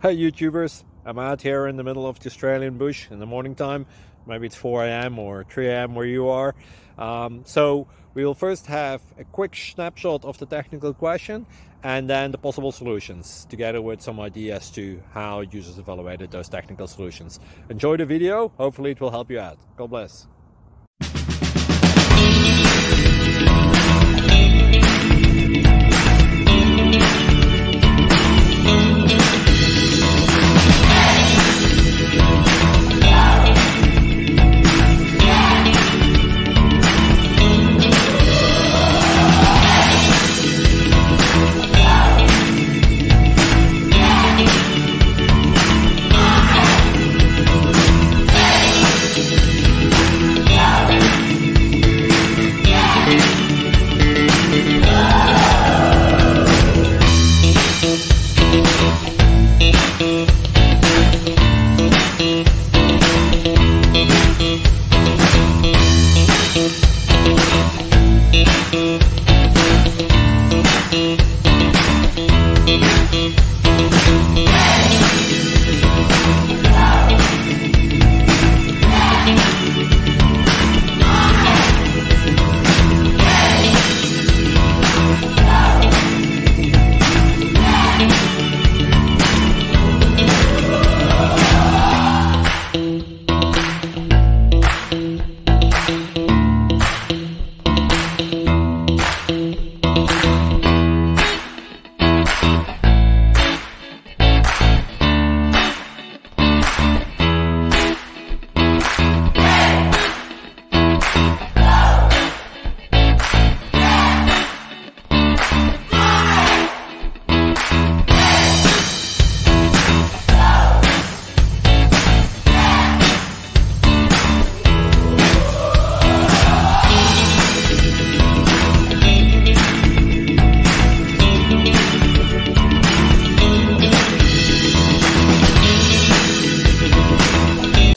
Hi YouTubers, I'm out here in the middle of the Australian bush in the morning time. Maybe it's 4 a.m. or 3 a.m. where you are. So we'll first have a quick snapshot of the technical question and then the possible solutions, together with some ideas to how users evaluated those technical solutions. Enjoy the video, hopefully it will help you out. God bless.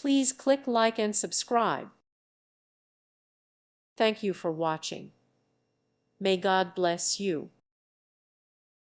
Please click like and subscribe. Thank you for watching. May God bless you.